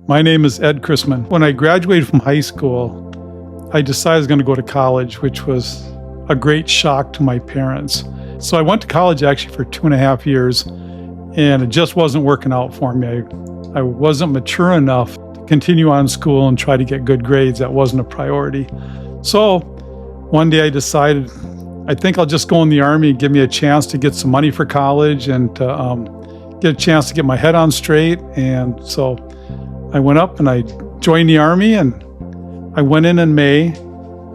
My name is Ed Christman. When I graduated from high school, I decided I was going to go to college, which was a great shock to my parents. So I went to college actually for 2.5 years, and it just wasn't working out for me. I wasn't mature enough to continue on school and try to get good grades. That wasn't a priority. So one day I decided, I think I'll just go in the Army, give me a chance to get some money for college and to get a chance to get my head on straight. And so I went up and I joined the Army, and I went in May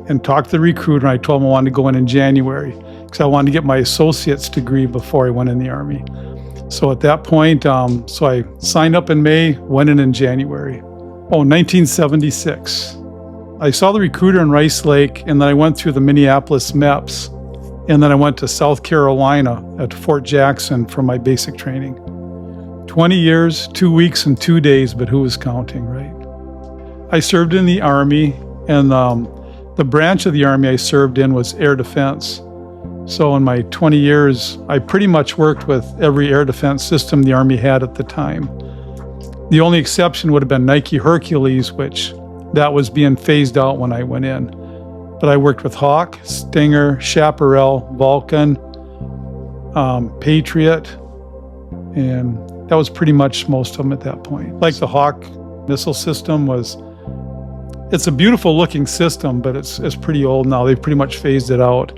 and talked to the recruiter, and I told him I wanted to go in January because I wanted to get my associate's degree before I went in the Army. So at that point, so I signed up in May, went in January. 1976. I saw the recruiter in Rice Lake, and then I went through the Minneapolis MEPS, and then I went to South Carolina at Fort Jackson for my basic training. 20 years, 2 weeks, and 2 days, but who was counting, right? I served in the Army, and the branch of the Army I served in was air defense. So in my 20 years, I pretty much worked with every air defense system the Army had at the time. The only exception would have been Nike Hercules, which that was being phased out when I went in. But I worked with Hawk, Stinger, Chaparral, Vulcan, Patriot, and that was pretty much most of them at that point. Like the Hawk missile system it's a beautiful looking system, but it's pretty old now. They've pretty much phased it out.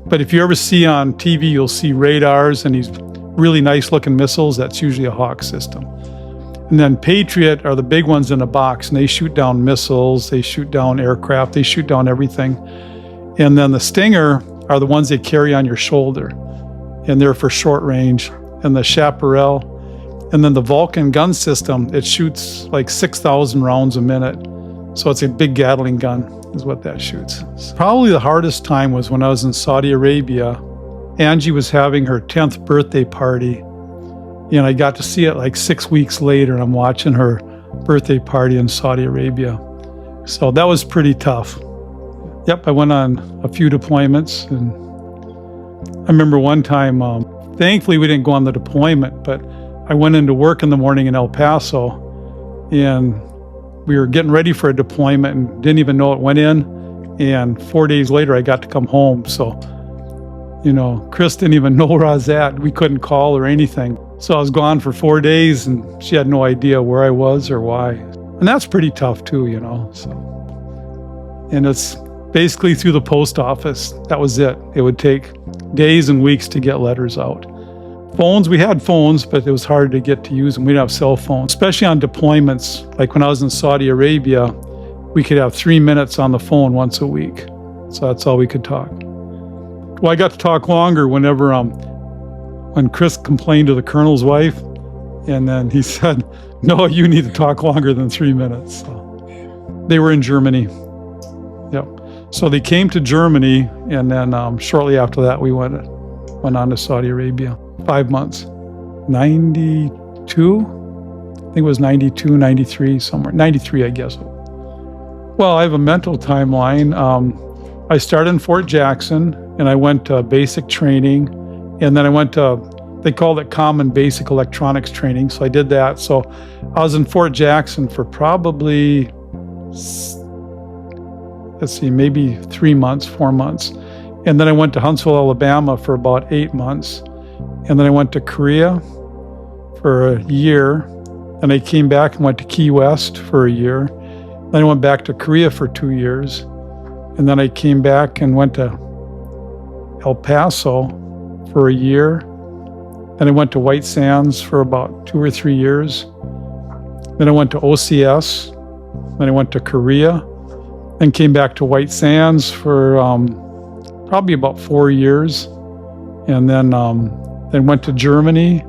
But if you ever see on TV, you'll see radars and these really nice looking missiles. That's usually a Hawk system. And then Patriot are the big ones in a box, and they shoot down missiles, they shoot down aircraft, they shoot down everything. And then the Stinger are the ones they carry on your shoulder, and they're for short range. And the Chaparral, and then the Vulcan gun system, it shoots like 6,000 rounds a minute. So it's a big Gatling gun is what that shoots. Probably the hardest time was when I was in Saudi Arabia. Angie was having her 10th birthday party, and I got to see it like 6 weeks later, and I'm watching her birthday party in Saudi Arabia. So that was pretty tough. Yep, I went on a few deployments, and I remember one time, thankfully we didn't go on the deployment, but I went into work in the morning in El Paso, and we were getting ready for a deployment and didn't even know it went in. And 4 days later, I got to come home. So, Chris didn't even know where I was at. We couldn't call or anything. So I was gone for 4 days, and she had no idea where I was or why. And that's pretty tough too, So, and it's basically through the post office. That was it. It would take days and weeks to get letters out. Phones, we had phones, but it was hard to get to use them. We didn't have cell phones, especially on deployments. Like when I was in Saudi Arabia, we could have 3 minutes on the phone once a week. So that's all we could talk. Well, I got to talk longer whenever, when Chris complained to the colonel's wife, and then he said, no, you need to talk longer than 3 minutes. So they were in Germany. Yep. So they came to Germany, and then shortly after that, we went on to Saudi Arabia. 5 months. 92? I think it was 92, 93, somewhere. 93, I guess. Well, I have a mental timeline. I started in Fort Jackson, and I went to basic training, and then I went to, they called it common basic electronics training, so I did that. So I was in Fort Jackson for probably, maybe 3 months, 4 months. And then I went to Huntsville, Alabama for about 8 months. And then I went to Korea for a year. And I came back and went to Key West for a year. Then I went back to Korea for 2 years. And then I came back and went to El Paso for a year. Then I went to White Sands for about 2 or 3 years. Then I went to OCS. Then I went to Korea. Then came back to White Sands for probably about 4 years. And then went to Germany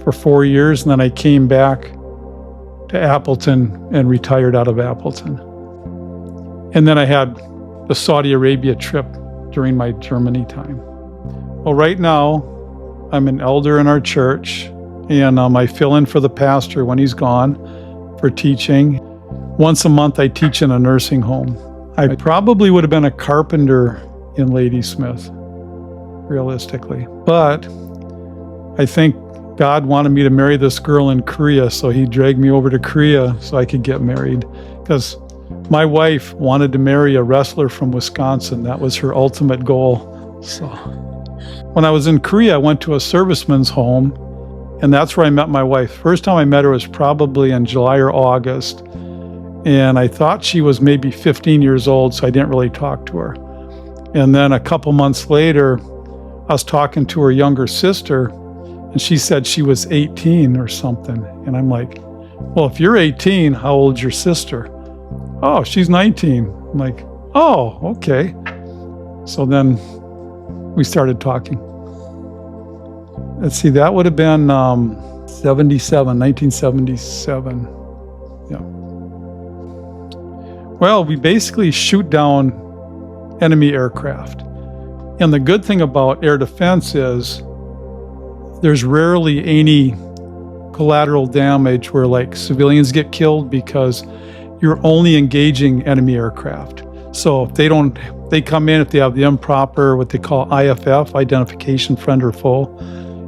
for 4 years, and then I came back to Appleton and retired out of Appleton. And then I had the Saudi Arabia trip during my Germany time. Well, right now, I'm an elder in our church, and I fill in for the pastor when he's gone for teaching. Once a month, I teach in a nursing home. I probably would have been a carpenter in Ladysmith, realistically. But I think God wanted me to marry this girl in Korea, so he dragged me over to Korea so I could get married. Because my wife wanted to marry a wrestler from Wisconsin. That was her ultimate goal. So when I was in Korea, I went to a serviceman's home, and that's where I met my wife. First time I met her was probably in July or August, and I thought she was maybe 15 years old, so I didn't really talk to her. And then a couple months later, I was talking to her younger sister, and she said she was 18 or something. And I'm like, well, if you're 18, how old's your sister? Oh, she's 19. I'm like, oh, okay. So then we started talking. Let's see, that would have been 1977. Yeah. Well, we basically shoot down enemy aircraft. And the good thing about air defense is there's rarely any collateral damage where like civilians get killed because you're only engaging enemy aircraft. So if they come in, if they have the improper, what they call IFF, identification friend or foe,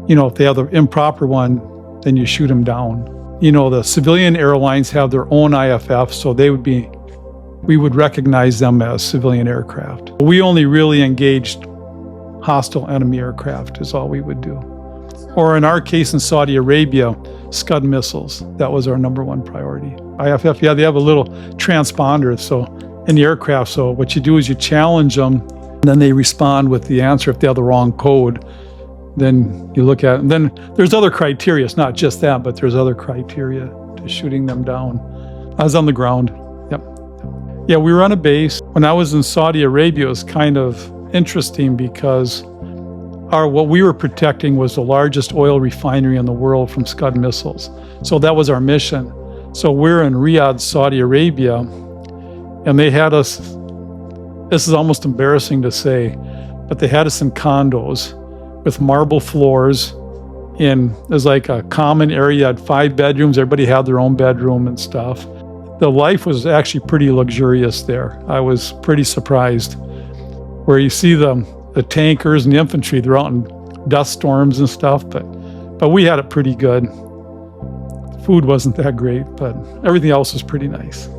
if they have the improper one, then you shoot them down. The civilian airlines have their own IFF, so we would recognize them as civilian aircraft. We only really engaged hostile enemy aircraft is all we would do. Or in our case in Saudi Arabia, Scud missiles. That was our number one priority. IFF, yeah, they have a little transponder in the aircraft. So what you do is you challenge them, and then they respond with the answer. If they have the wrong code, then you look at it. And then there's other criteria. It's not just that, but there's other criteria to shooting them down. I was on the ground. Yep. Yeah, we were on a base. When I was in Saudi Arabia, it was kind of interesting because what we were protecting was the largest oil refinery in the world from Scud missiles. So that was our mission. So we're in Riyadh, Saudi Arabia, and they had us, this is almost embarrassing to say, but they had us in condos with marble floors. There's like a common area, had 5 bedrooms, everybody had their own bedroom and stuff. The life was actually pretty luxurious there. I was pretty surprised. Where you see the tankers and the infantry, they're out in dust storms and stuff, but we had it pretty good. Food wasn't that great, but everything else was pretty nice.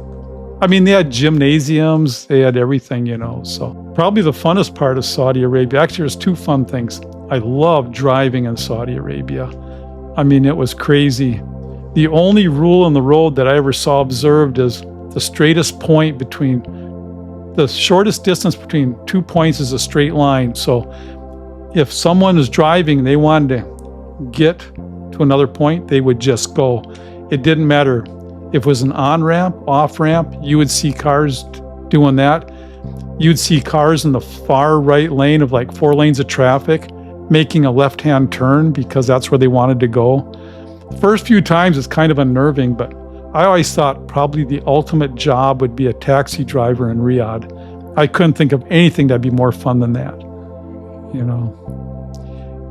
I mean, they had gymnasiums, they had everything, so probably the funnest part of Saudi Arabia, actually there's 2 fun things. I love driving in Saudi Arabia. I mean, it was crazy. The only rule on the road that I ever saw observed is the straightest point the shortest distance between 2 points is a straight line. So if someone is driving and they wanted to get to another point, they would just go. It didn't matter if it was an on-ramp, off-ramp, you would see cars doing that. You'd see cars in the far right lane of like 4 lanes of traffic making a left-hand turn because that's where they wanted to go. The first few times it's kind of unnerving, but I always thought probably the ultimate job would be a taxi driver in Riyadh. I couldn't think of anything that'd be more fun than that,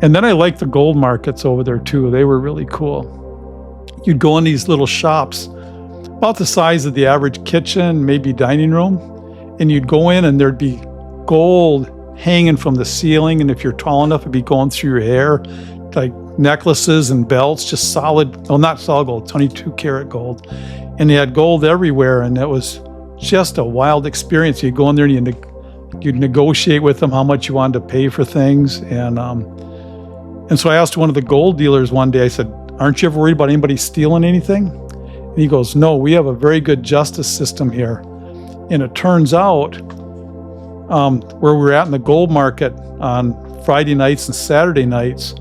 And then I liked the gold markets over there too. They were really cool. You'd go in these little shops, about the size of the average kitchen, maybe dining room, and you'd go in and there'd be gold hanging from the ceiling, and if you're tall enough, it'd be going through your hair, like necklaces and belts, just solid, well, not solid gold, 22 karat gold. And they had gold everywhere, and it was just a wild experience. You'd go in there and you'd negotiate with them how much you wanted to pay for things. And so I asked one of the gold dealers one day, I said, aren't you ever worried about anybody stealing anything? And he goes, no, we have a very good justice system here. And it turns out where we're at in the gold market on Friday nights and Saturday nights,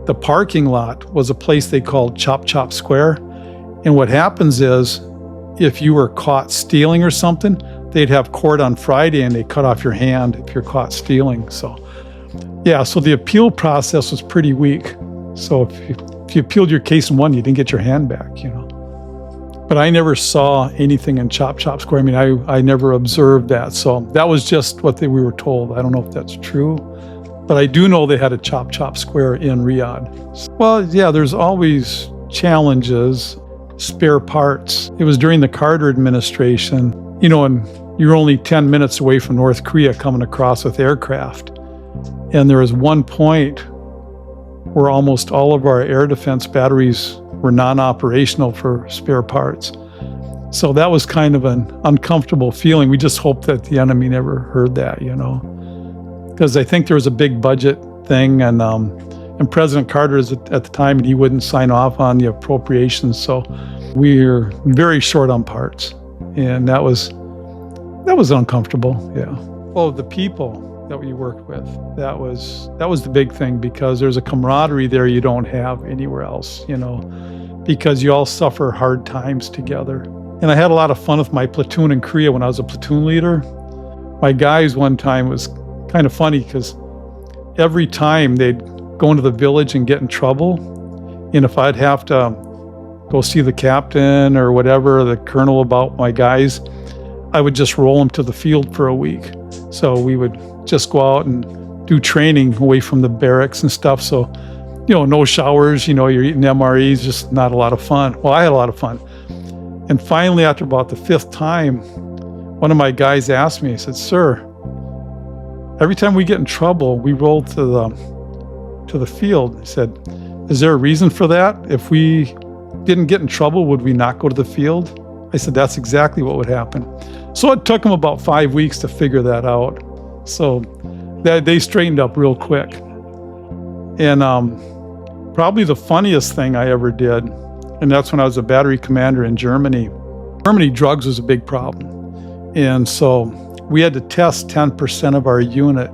the parking lot was a place they called Chop Chop Square. And what happens is, if you were caught stealing or something, they'd have court on Friday and they cut off your hand if you're caught stealing. So, yeah, so the appeal process was pretty weak. So if you appealed your case and won, you didn't get your hand back, But I never saw anything in Chop Chop Square. I mean, I never observed that. So that was just what we were told. I don't know if that's true, but I do know they had a Chop Chop Square in Riyadh. Well, yeah, there's always challenges. Spare parts. It was during the Carter administration, and you're only 10 minutes away from North Korea coming across with aircraft. And there was one point where almost all of our air defense batteries were non-operational for spare parts. So that was kind of an uncomfortable feeling. We just hoped that the enemy never heard that, because I think there was a big budget thing, and President Carter is at the time, and he wouldn't sign off on the appropriations. So we were very short on parts, and that was uncomfortable. Yeah. Well, the people that we worked with, that was the big thing, because there's a camaraderie there you don't have anywhere else, because you all suffer hard times together. And I had a lot of fun with my platoon in Korea when I was a platoon leader. My guys one time was kind of funny, because every time they'd go into the village and get in trouble, and if I'd have to go see the captain or whatever, the colonel, about my guys, I would just roll them to the field for a week. So we would just go out and do training away from the barracks and stuff. So, no showers, you're eating MREs, just not a lot of fun. Well, I had a lot of fun. And finally, after about the 5th time, one of my guys asked me, he said, "Sir, every time we get in trouble, we roll to the field." He said, "Is there a reason for that? If we didn't get in trouble, would we not go to the field?" I said, "That's exactly what would happen." So it took them about 5 weeks to figure that out. So they straightened up real quick. And probably the funniest thing I ever did, and that's when I was a battery commander in Germany. Germany, drugs was a big problem. And so we had to test 10% of our unit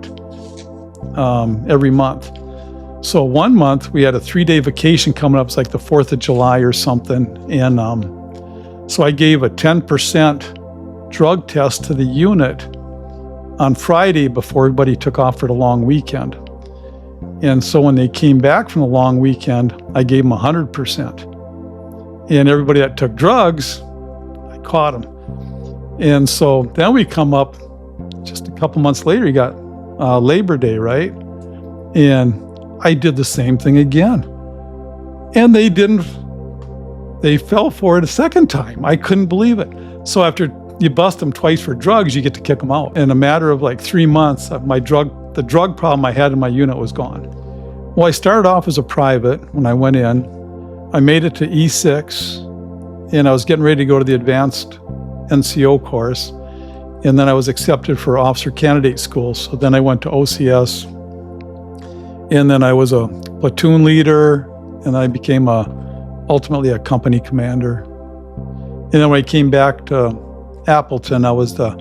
every month. So one month we had a 3-day vacation coming up. It's like the 4th of July or something. And so I gave a 10% drug test to the unit on Friday before everybody took off for the long weekend. And so when they came back from the long weekend, I gave them 100%. And everybody that took drugs, I caught them. And so then we come up just a couple months later, you got Labor Day, right? And I did the same thing again. And they fell for it a second time. I couldn't believe it. So after you bust them twice for drugs, you get to kick them out. In a matter of like 3 months, the drug problem I had in my unit was gone. Well, I started off as a private when I went in. I made it to E6, and I was getting ready to go to the advanced NCO course. And then I was accepted for officer candidate school. So then I went to OCS, and then I was a platoon leader, and I became ultimately a company commander. And then when I came back to Appleton, I was the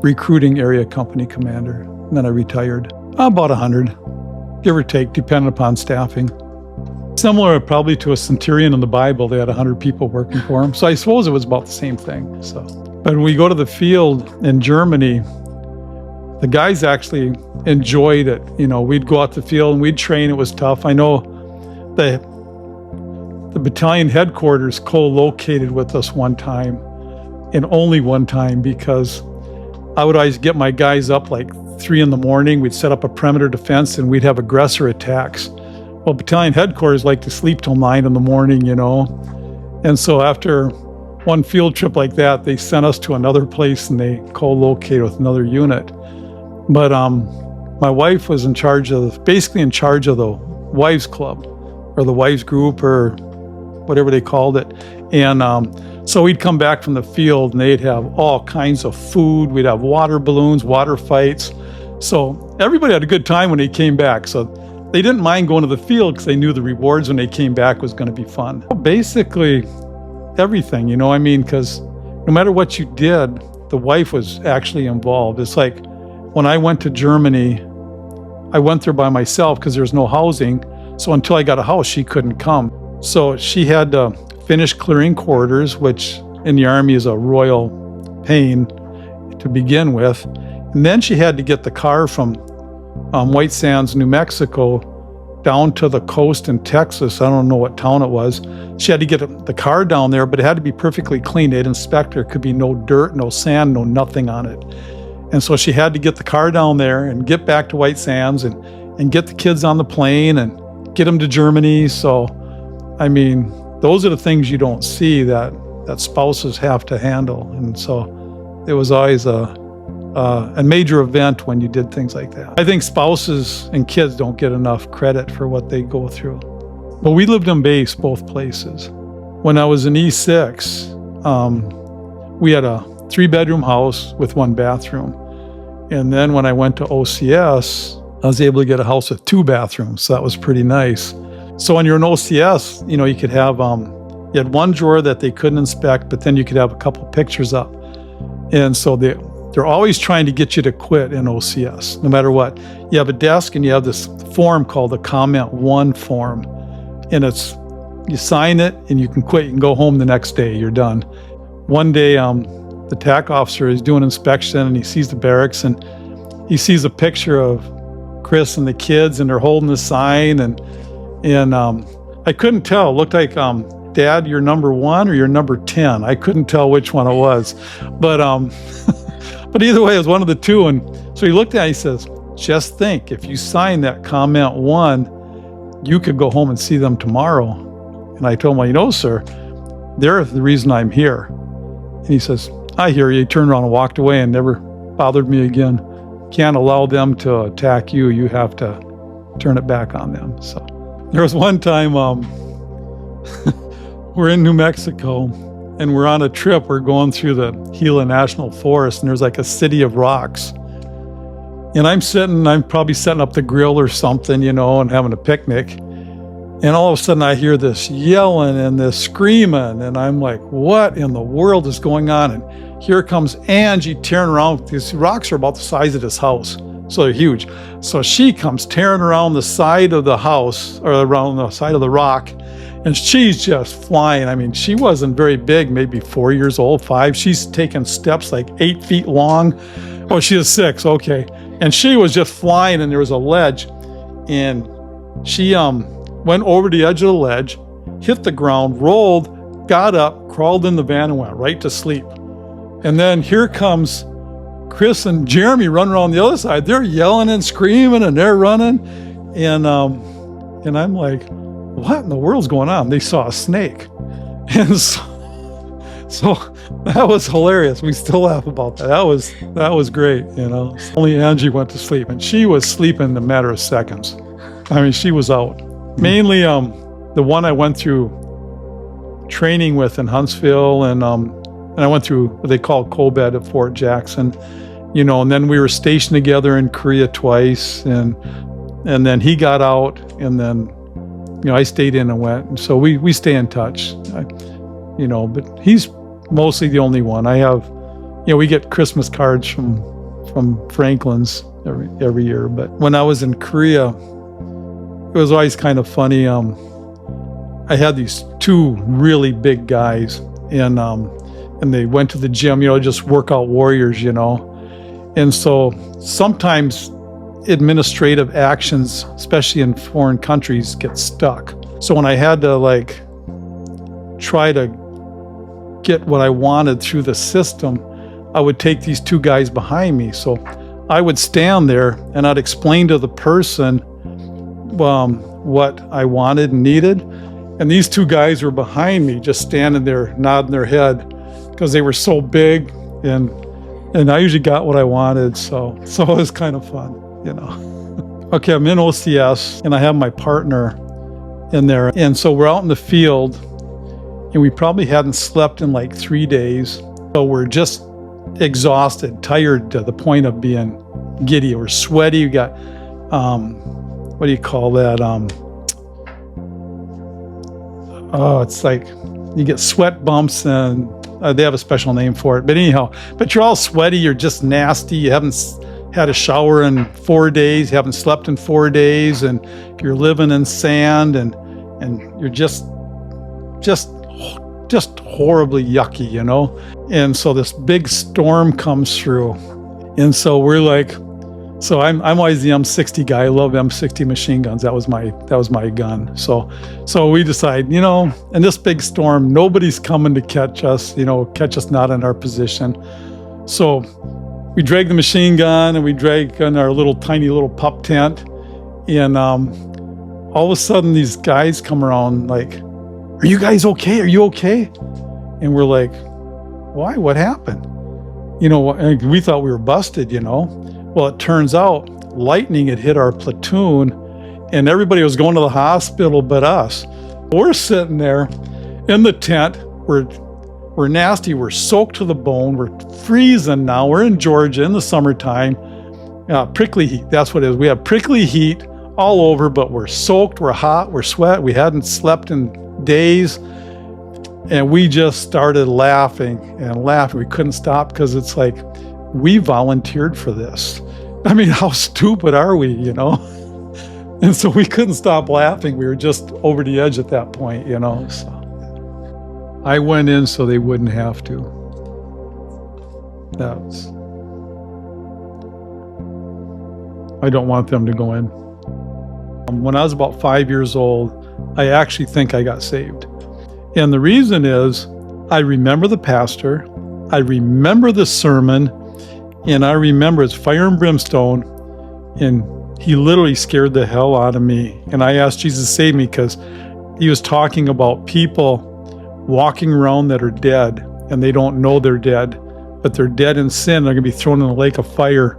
recruiting area company commander. And then I retired. About 100, give or take, depending upon staffing. Similar probably to a centurion in the Bible. They had 100 people working for him. So I suppose it was about the same thing. But when we go to the field in Germany, the guys actually enjoyed it. We'd go out to the field and we'd train. It was tough. I know the battalion headquarters co-located with us one time, and only one time, because I would always get my guys up like 3 a.m. We'd set up a perimeter defense and we'd have aggressor attacks. Well, battalion headquarters like to sleep till 9 a.m. And so after one field trip like that, they sent us to another place and they co-located with another unit. But my wife was basically in charge of the wives club or the wives group or whatever they called it. And so we'd come back from the field and they'd have all kinds of food. We'd have water balloons, water fights. So everybody had a good time when they came back. So they didn't mind going to the field because they knew the rewards when they came back was going to be fun. Basically everything, because no matter what you did, the wife was actually involved. It's like when I went to Germany, I went there by myself because there's no housing. So until I got a house, she couldn't come. So she had to finish clearing quarters, which in the Army is a royal pain to begin with. And then she had to get the car from White Sands, New Mexico, down to the coast in Texas. I don't know what town it was. She had to get the car down there, but it had to be perfectly clean. They'd inspect her. It could be no dirt, no sand, no nothing on it. And so she had to get the car down there and get back to White Sands and get the kids on the plane and get them to Germany. So, those are the things you don't see that spouses have to handle. And so it was always a a major event when you did things like that. I think spouses and kids don't get enough credit for what they go through. But we lived in base both places. When I was in E6, we had a 3-bedroom house with 1 bathroom. And then when I went to OCS, I was able to get a house with 2 bathrooms. So that was pretty nice. So when you're in OCS, you could have, you had 1 drawer that they couldn't inspect, but then you could have a couple pictures up. And so they're always trying to get you to quit in OCS, no matter what. You have a desk and you have this form called the Comment 1 form. And you sign it and you can quit. You can go home the next day. You're done. One day, the TAC officer is doing inspection and he sees the barracks and he sees a picture of Chris and the kids and they're holding the sign and I couldn't tell. It looked like, Dad, you're number 1 or you're number 10. I couldn't tell which one it was, but but either way, it was one of the 2. And so he looked at it, he says, just think, if you sign that Comment 1, you could go home and see them tomorrow. And I told him, well, sir, they're the reason I'm here. And he says, I hear you. He turned around and walked away and never bothered me again. Can't allow them to attack you. You have to turn it back on them. So there was one time, we're in New Mexico and we're on a trip. We're going through the Gila National Forest and there's like a city of rocks. And I'm probably setting up the grill or something, and having a picnic. And all of a sudden I hear this yelling and this screaming. And I'm like, what in the world is going on? And here comes Angie tearing around. These rocks are about the size of this house. So they're huge. So she comes tearing around the side of the house or around the side of the rock. And she's just flying. I mean, she wasn't very big, maybe 4 years old, 5. She's taking steps like 8 feet long. Oh, she is 6. Okay. And she was just flying and there was a ledge and she went over the edge of the ledge, hit the ground, rolled, got up, crawled in the van and went right to sleep. And then here comes Chris and Jeremy running around the other side. They're yelling and screaming and they're running. And I'm like, what in the world's going on? They saw a snake. And so that was hilarious. We still laugh about that. That was great, Only Angie went to sleep, and she was sleeping in a matter of seconds. I mean, she was out. Mainly the one I went through training with in Huntsville, and I went through what they call COBED at Fort Jackson, and then we were stationed together in Korea twice, and then he got out, and then I stayed in and went, and so we stay in touch. But he's mostly the only one. I have, we get Christmas cards from Franklin's every year. But when I was in Korea, it was always kind of funny. I had these 2 really big guys, and they went to the gym, just workout warriors, And so sometimes administrative actions, especially in foreign countries, get stuck. So when I had to try to get what I wanted through the system, I would take these 2 guys behind me. So I would stand there and I'd explain to the person what I wanted and needed. And these 2 guys were behind me, just standing there, nodding their head, because they were so big, and I usually got what I wanted. So it was kind of fun, Okay, I'm in OCS and I have my partner in there. And so we're out in the field and we probably hadn't slept in like 3 days. So we're just exhausted, tired to the point of being giddy. We're sweaty. We got, what do you call that? It's like you get sweat bumps and they have a special name for it. But anyhow, you're all sweaty. You're just nasty. You haven't had a shower in 4 days. You haven't slept in 4 days. And you're living in sand and you're just horribly yucky, And so this big storm comes through. And so we're like, so I'm always the M60 guy. I love M60 machine guns. That was my gun. So we decide, in this big storm, nobody's coming to catch us not in our position. So we drag the machine gun and we drag in our tiny little pup tent. And all of a sudden these guys come around like, are you guys okay? Are you okay? And we're like, why? What happened? and we thought we were busted, Well, it turns out lightning had hit our platoon and everybody was going to the hospital but us. We're sitting there in the tent. We're nasty. We're soaked to the bone. We're freezing now. We're in Georgia in the summertime. Prickly heat. That's what it is. We have prickly heat all over, but we're soaked. We're hot. We're sweat. We hadn't slept in days. And we just started laughing and laughing. We couldn't stop because it's like, we volunteered for this. I mean, how stupid are we, And so we couldn't stop laughing. We were just over the edge at that point, So I went in so they wouldn't have to. I don't want them to go in. When I was about 5 years old, I actually think I got saved. And the reason is I remember the pastor, I remember the sermon, and I remember it's fire and brimstone, and he literally scared the hell out of me. And I asked Jesus to save me because he was talking about people walking around that are dead and they don't know they're dead, but they're dead in sin. They're going to be thrown in the lake of fire.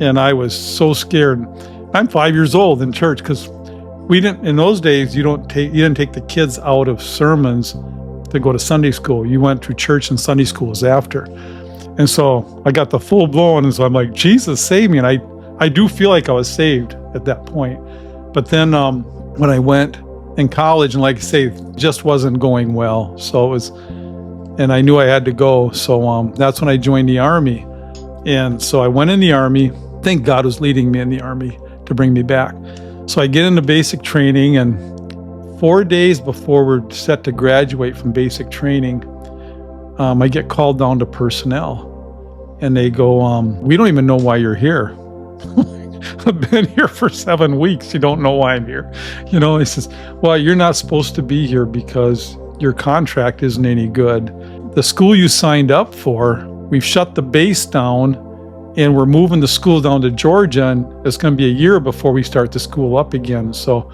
And I was so scared. I'm 5 years old in church because we didn't, in those days, you didn't take the kids out of sermons to go to Sunday school. You went to church and Sunday schools after. And so I got the full blown, and so I'm like, Jesus, save me. And I do feel like I was saved at that point. But then when I went in college, and like I say, it just wasn't going well. So it was, and I knew I had to go. So that's when I joined the Army. And so I went in the Army. I think God was leading me in the Army to bring me back. So I get into basic training, and 4 days before we're set to graduate from basic training, I get called down to personnel. And they go, we don't even know why you're here. I've been here for 7 weeks. You don't know why I'm here. He says, well, you're not supposed to be here because your contract isn't any good. The school you signed up for, we've shut the base down, and we're moving the school down to Georgia, and it's going to be a year before we start the school up again. So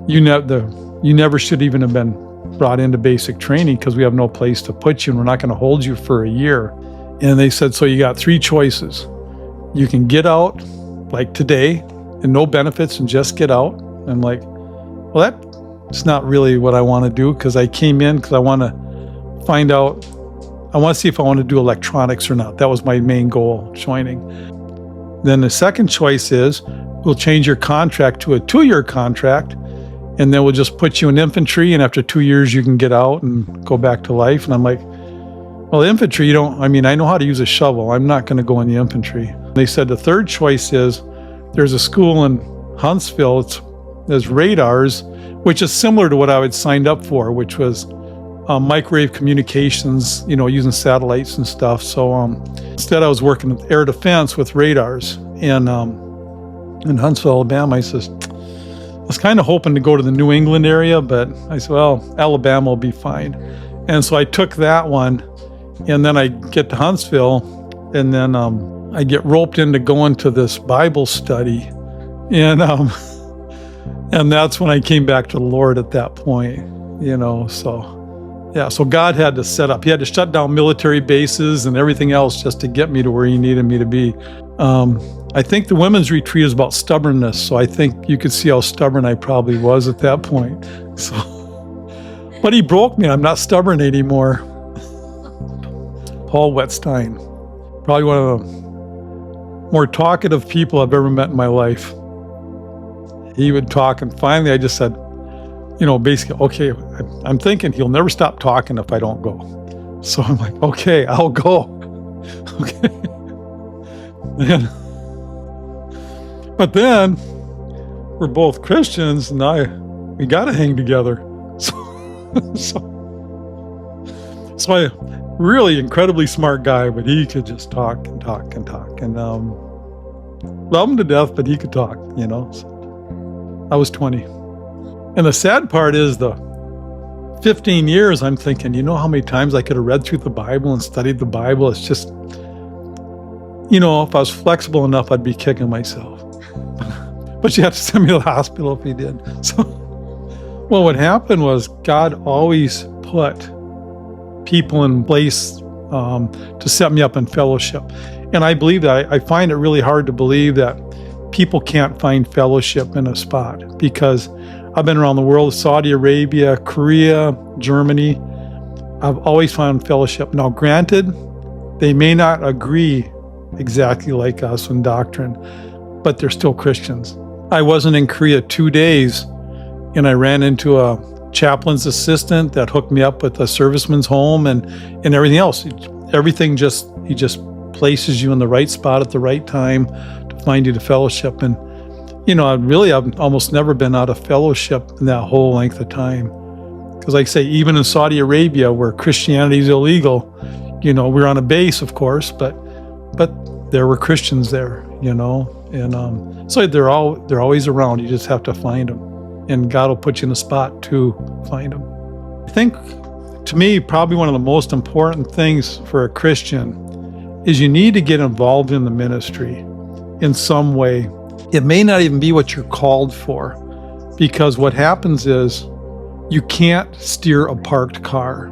you never should even have been brought into basic training because we have no place to put you, and we're not going to hold you for a year. And they said, so you got 3 choices. You can get out like today and no benefits and just get out. I'm like, well, that's not really what I want to do, because I came in because I want to find out, I want to see if I want to do electronics or not. That was my main goal, joining. Then the second choice is, we'll change your contract to a 2-year contract, and then we'll just put you in infantry, and after 2 years you can get out and go back to life. And I'm like, well, infantry, I know how to use a shovel. I'm not going to go in the infantry. They said the third choice is, there's a school in Huntsville, there's radars, which is similar to what I had signed up for, which was microwave communications, using satellites and stuff. So instead I was working with air defense with radars in Huntsville, Alabama. I was kind of hoping to go to the New England area, but I said, well, Alabama will be fine. And so I took that one, and then I get to Huntsville, and then I get roped into going to this Bible study. And that's when I came back to the Lord at that point, So God had to set up. He had to shut down military bases and everything else just to get me to where he needed me to be. I think the women's retreat is about stubbornness, so I think you could see how stubborn I probably was at that point. So, but he broke me. I'm not stubborn anymore. Paul Wettstein, probably one of the more talkative people I've ever met in my life. He would talk, and finally I just said, basically, okay, I'm thinking he'll never stop talking if I don't go. So I'm like, okay, I'll go. Okay. But then we're both Christians, and we got to hang together. So I really incredibly smart guy, but he could just talk and talk and talk, and love him to death, but he could talk, So I was 20. And the sad part is the 15 years, I'm thinking, how how many times I could have read through the Bible and studied the Bible? It's just, if I was flexible enough, I'd be kicking myself. But you have to send me to the hospital if he did. So, well, what happened was God always put people in place to set me up in fellowship. And I believe that. I find it really hard to believe that people can't find fellowship in a spot, because I've been around the world, Saudi Arabia, Korea, Germany. I've always found fellowship. Now, granted, they may not agree exactly like us in doctrine, but they're still Christians. I wasn't in Korea 2 days, and I ran into a chaplain's assistant that hooked me up with a serviceman's home and everything else. Everything he just places you in the right spot at the right time to find you to fellowship. And, I've almost never been out of fellowship in that whole length of time. Because like I say, even in Saudi Arabia, where Christianity is illegal, we're on a base, of course, but there were Christians there, and so they're always around. You just have to find them, and God will put you in a spot to find them. I think, to me, probably one of the most important things for a Christian is you need to get involved in the ministry in some way. It may not even be what you're called for, because what happens is you can't steer a parked car.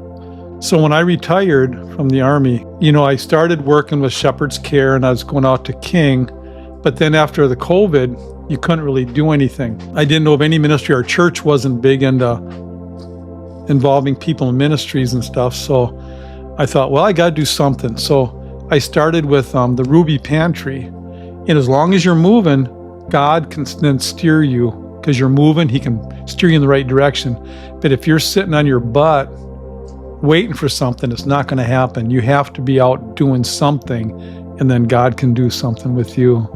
So when I retired from the Army, I started working with Shepherd's Care, and I was going out to King. But then after the COVID, you couldn't really do anything. I didn't know of any ministry. Our church wasn't big into involving people in ministries and stuff. So I thought, well, I got to do something. So I started with the Ruby Pantry. And as long as you're moving, God can then steer you, because you're moving. He can steer you in the right direction. But if you're sitting on your butt waiting for something, it's not going to happen. You have to be out doing something, and then God can do something with you.